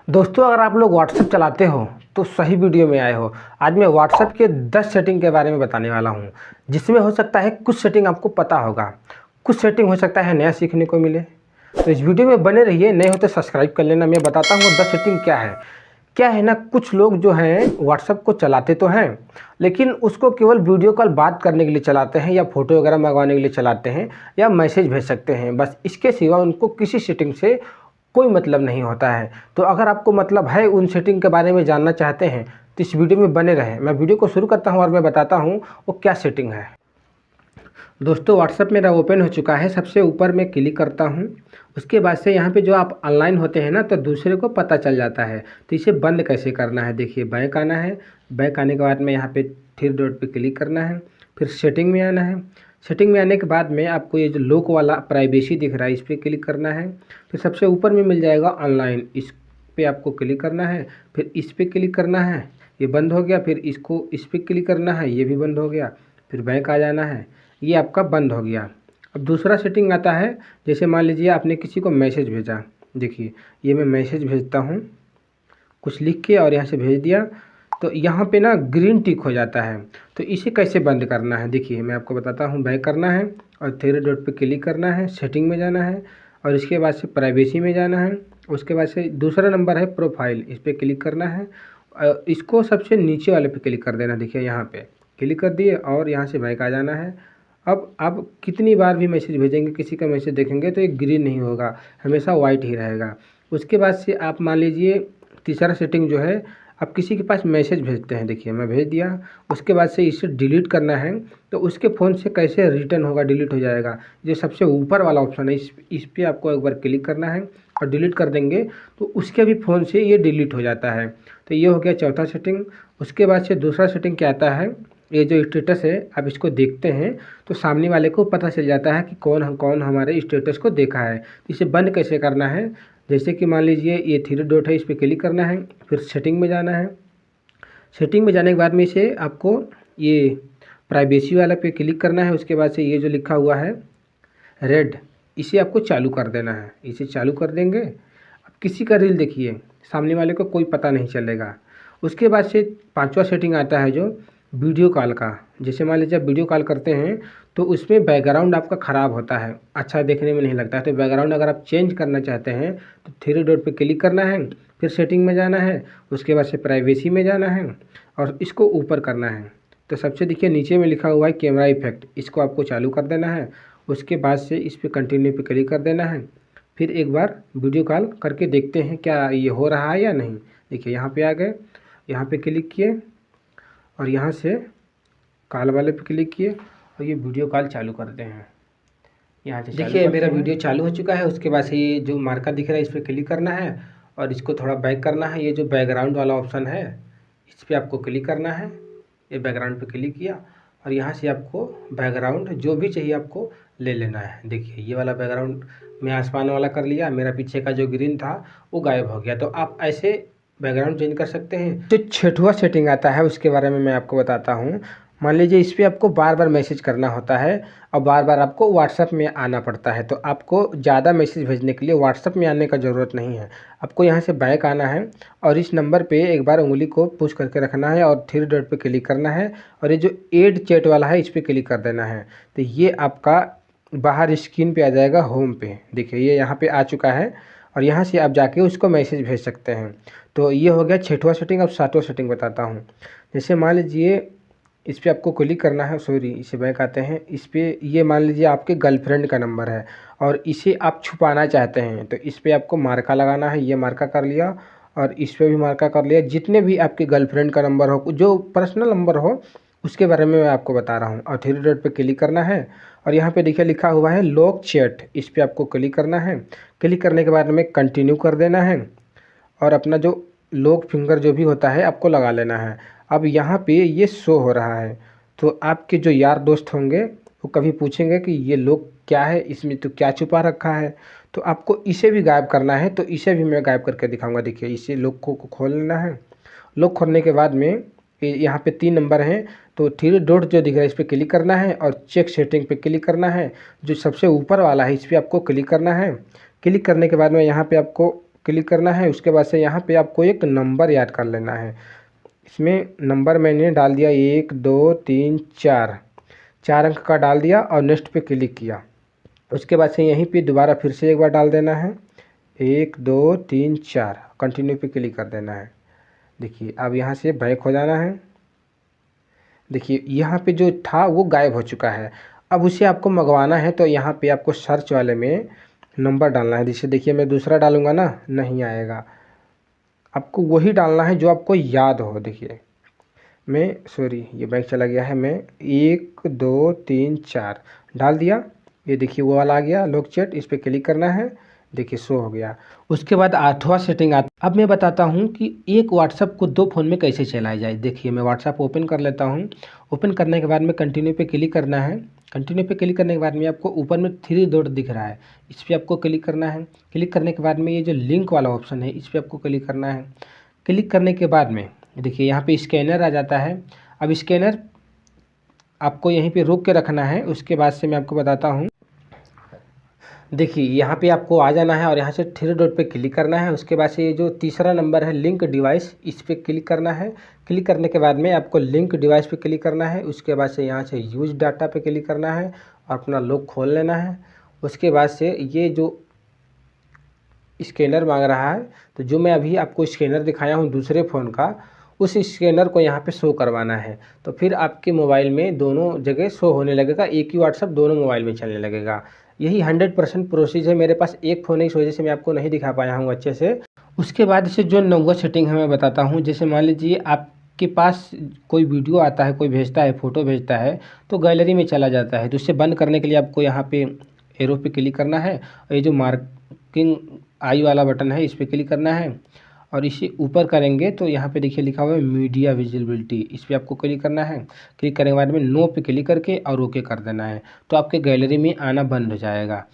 दोस्तों, अगर आप लोग व्हाट्सएप चलाते हो तो सही वीडियो में आए हो। आज मैं व्हाट्सएप के 10 सेटिंग के बारे में बताने वाला हूं, जिसमें हो सकता है कुछ सेटिंग आपको पता होगा, कुछ सेटिंग हो सकता है नया सीखने को मिले। तो इस वीडियो में बने रहिए, नए हो तो सब्सक्राइब कर लेना। मैं बताता हूँ 10 सेटिंग क्या है ना। कुछ लोग जो हैं व्हाट्सएप को चलाते तो हैं, लेकिन उसको केवल वीडियो कॉल बात करने के लिए चलाते हैं, या फ़ोटो वगैरह मंगवाने के लिए चलाते हैं, या मैसेज भेज सकते हैं। बस इसके सिवा उनको किसी सेटिंग से कोई मतलब नहीं होता है। तो अगर आपको मतलब है, उन सेटिंग के बारे में जानना चाहते हैं, तो इस वीडियो में बने रहें। मैं वीडियो को शुरू करता हूं और मैं बताता हूं वो क्या सेटिंग है। दोस्तों, व्हाट्सएप मेरा ओपन हो चुका है। सबसे ऊपर मैं क्लिक करता हूं। उसके बाद से यहाँ पे जो आप ऑनलाइन होते हैं ना, तो दूसरे को पता चल जाता है। तो इसे बंद कैसे करना है, देखिए बैक आना है। बैक आने के बाद में यहाँ पे थ्री डॉट पे क्लिक करना है, फिर सेटिंग में आना है। सेटिंग में आने के बाद में आपको ये जो लॉक वाला प्राइवेसी दिख रहा है, इस पर क्लिक करना है। फिर सबसे ऊपर में मिल जाएगा ऑनलाइन, इस पे आपको क्लिक करना है। फिर इस पर क्लिक करना है, ये बंद हो गया। फिर इसको इस पर क्लिक करना है, ये भी बंद हो गया। फिर बैक आ जाना है, ये आपका बंद हो गया। अब दूसरा सेटिंग आता है, जैसे मान लीजिए आपने किसी को मैसेज भेजा। देखिए ये मैं मैसेज भेजता हूँ कुछ लिख के, और यहाँ से भेज दिया, तो यहाँ पे ना ग्रीन टिक हो जाता है। तो इसे कैसे बंद करना है, देखिए मैं आपको बताता हूँ। बैक करना है और थ्री डॉट पे क्लिक करना है, सेटिंग में जाना है, और इसके बाद से प्राइवेसी में जाना है। उसके बाद से दूसरा नंबर है प्रोफाइल, इस पर क्लिक करना है। इसको सबसे नीचे वाले पे क्लिक कर देना। देखिए यहाँ पे क्लिक कर दिए और यहाँ से बैक आ जाना है। अब आप कितनी बार भी मैसेज भेजेंगे, किसी का मैसेज देखेंगे तो ये ग्रीन नहीं होगा, हमेशा वाइट ही रहेगा। उसके बाद से आप मान लीजिए तीसरा सेटिंग जो है, आप किसी के पास मैसेज भेजते हैं। देखिए मैं भेज दिया, उसके बाद से इसे डिलीट करना है। तो उसके फ़ोन से कैसे रिटर्न होगा, डिलीट हो जाएगा। जो सबसे ऊपर वाला ऑप्शन है, इस पर आपको एक बार क्लिक करना है और डिलीट कर देंगे, तो उसके भी फ़ोन से ये डिलीट हो जाता है। तो ये हो गया चौथा सेटिंग। उसके बाद से दूसरा सेटिंग क्या आता है, ये जो स्टेटस है, आप इसको देखते हैं तो सामने वाले को पता चल जाता है कि कौन कौन हमारे स्टेटस को देखा है। इसे बंद कैसे करना है, जैसे कि मान लीजिए ये थ्री डॉट है, इस पर क्लिक करना है, फिर सेटिंग में जाना है। सेटिंग में जाने के बाद में इसे आपको ये प्राइवेसी वाला पे क्लिक करना है। उसके बाद से ये जो लिखा हुआ है रेड, इसे आपको चालू कर देना है। इसे चालू कर देंगे, अब किसी का रील देखिए, सामने वाले को कोई पता नहीं चलेगा। उसके बाद से पांचवा सेटिंग आता है जो वीडियो कॉल का। जैसे मान लीजिए आप वीडियो कॉल करते हैं तो उसमें बैकग्राउंड आपका ख़राब होता है, अच्छा देखने में नहीं लगता है। तो बैकग्राउंड अगर आप चेंज करना चाहते हैं तो थ्री डॉट पे क्लिक करना है, फिर सेटिंग में जाना है, उसके बाद से प्राइवेसी में जाना है और इसको ऊपर करना है। तो सबसे देखिए नीचे में लिखा हुआ है कैमरा इफेक्ट, इसको आपको चालू कर देना है। उसके बाद से इस पर कंटिन्यू पे क्लिक कर देना है। फिर एक बार वीडियो कॉल करके देखते हैं क्या ये हो रहा है या नहीं। देखिए यहाँ पे आ गए, यहाँ पे क्लिक किए और यहाँ से कॉल वाले पे क्लिक किए और ये वीडियो कॉल चालू करते हैं। यहाँ से देखिए मेरा वीडियो चालू हो चुका है। उसके बाद से ये जो मार्का दिख रहा है, इस पर क्लिक करना है और इसको थोड़ा बैक करना है। ये जो बैकग्राउंड वाला ऑप्शन है, इस पर आपको क्लिक करना है। ये बैकग्राउंड पे क्लिक किया और यहाँ से आपको बैकग्राउंड जो भी चाहिए आपको ले लेना है। देखिए ये वाला बैकग्राउंड मैं आसमान वाला कर लिया, मेरा पीछे का जो ग्रीन था वो गायब हो गया। तो आप ऐसे बैकग्राउंड चेंज कर सकते हैं। जो छठवां सेटिंग आता है उसके बारे में मैं आपको बताता हूँ। मान लीजिए इस पर आपको बार बार मैसेज करना होता है और बार बार आपको व्हाट्सएप में आना पड़ता है। तो आपको ज़्यादा मैसेज भेजने के लिए व्हाट्सएप में आने का ज़रूरत नहीं है। आपको यहाँ से बैक आना है और इस नंबर पे एक बार उंगली को पुश करके रखना है और थ्री डॉट पे क्लिक करना है और ये जो ऐड चैट वाला है, इस पर क्लिक कर देना है। तो ये आपका बाहर स्क्रीन पे आ जाएगा, होम पे। देखिए ये यहाँ पे आ चुका है और यहाँ से आप जाके उसको मैसेज भेज सकते हैं। तो ये हो गया छठवां सेटिंग। अब सातवां सेटिंग बताता हूँ। जैसे मान लीजिए इस पर आपको क्लिक करना है, सॉरी इसे बैक आते हैं। इस पर ये मान लीजिए आपके गर्लफ्रेंड का नंबर है और इसे आप छुपाना चाहते हैं, तो इस पर आपको मार्का लगाना है। ये मार्का कर लिया और इस पर भी मार्का कर लिया। जितने भी आपके गर्लफ्रेंड का नंबर हो, जो पर्सनल नंबर हो, उसके बारे में मैं आपको बता रहा हूँ। और थ्री डॉट पे क्लिक करना है और यहाँ पे देखिए लिखा हुआ है लॉक चैट, इस पर आपको क्लिक करना है। क्लिक करने के बाद में कंटिन्यू कर देना है और अपना जो लॉक फिंगर जो भी होता है आपको लगा लेना है। अब यहाँ पे ये शो हो रहा है, तो आपके जो यार दोस्त होंगे वो कभी पूछेंगे कि ये लॉक क्या है, इसमें तो क्या छुपा रखा है। तो आपको इसे भी गायब करना है। तो इसे भी मैं गायब करके दिखाऊंगा। देखिए इसे लॉक को खोल लेना है। लॉक खोलने के बाद में यहाँ पे 3 नंबर हैं, तो थ्री डॉट जो दिख रहा है इस पर क्लिक करना है और चेक सेटिंग पे क्लिक करना है। जो सबसे ऊपर वाला है इस पर आपको क्लिक करना है। क्लिक करने के बाद में यहाँ पे आपको क्लिक करना है। उसके बाद से यहाँ पे आपको एक नंबर याद कर लेना है। इसमें नंबर मैंने डाल दिया 1 2 3 4, 4 अंक का डाल दिया और नेक्स्ट पे क्लिक किया। उसके बाद से यहीं पे दोबारा फिर से एक बार डाल देना है 1 2 3 4, कंटिन्यू पे क्लिक कर देना है। देखिए अब यहाँ से बैक हो जाना है। देखिए यहाँ पे जो था वो गायब हो चुका है। अब उसे आपको मंगवाना है तो यहाँ पे आपको सर्च वाले में नंबर डालना है। जैसे देखिए मैं दूसरा डालूंगा ना, नहीं आएगा। आपको वही डालना है जो आपको याद हो। देखिए मैं ये बैक चला गया है। मैं 1 2 3 4 डाल दिया। ये देखिए वो वाला आ गया लॉक चैट, इस पर क्लिक करना है। देखिए शो हो गया। उसके बाद 8वां सेटिंग आता। अब मैं बताता हूँ कि एक व्हाट्सअप को 2 फ़ोन में कैसे चलाया जाए। देखिए मैं व्हाट्सअप ओपन कर लेता हूँ। ओपन करने के बाद में कंटिन्यू पे क्लिक करना है। कंटिन्यू पे क्लिक करने के बाद में आपको ऊपर में 3 डॉट दिख रहा है, इस पर आपको क्लिक करना है। क्लिक करने के बाद में ये जो लिंक वाला ऑप्शन है इस पर आपको क्लिक करना है। क्लिक करने के बाद में देखिए यहाँ पे स्कैनर आ जाता है। अब स्कैनर आपको यहीं पे रोक के रखना है। उसके बाद से मैं आपको बताता हूँ। देखिए यहाँ पे आपको आ जाना है और यहाँ से 3 डॉट पे क्लिक करना है। उसके बाद से ये जो तीसरा नंबर है लिंक डिवाइस, इस पर क्लिक करना है। क्लिक करने के बाद में आपको लिंक डिवाइस पे क्लिक करना है। उसके बाद से यहाँ से यूज डाटा पे क्लिक करना है और अपना लॉक खोल लेना है। उसके बाद से ये जो स्कैनर मांग रहा है, तो जो मैं अभी आपको स्कैनर दिखाया हूँ दूसरे फ़ोन का, उस स्कैनर को यहाँ पे शो करवाना है। तो फिर आपके मोबाइल में दोनों जगह शो होने लगेगा, एक ही व्हाट्सअप दोनों मोबाइल में चलने लगेगा। यही 100% प्रोसेस है। मेरे पास एक फ़ोन है, इस वजह से मैं आपको नहीं दिखा पाया हूँ अच्छे से। उसके बाद से जो 9वां सेटिंग है मैं बताता हूँ। जैसे मान लीजिए आपके पास कोई वीडियो आता है, कोई भेजता है, फ़ोटो भेजता है, तो गैलरी में चला जाता है। तो उससे बंद करने के लिए आपको यहाँ पे एरो पे क्लिक करना है और ये जो मार्किंग आई वाला बटन है इस पर क्लिक करना है और इसे ऊपर करेंगे तो यहाँ पे देखिए लिखा हुआ है मीडिया विजिबिलिटी, इस पर आपको क्लिक करना है। क्लिक करने के बाद में नो पे क्लिक करके और ओके कर देना है, तो आपके गैलरी में आना बंद हो जाएगा।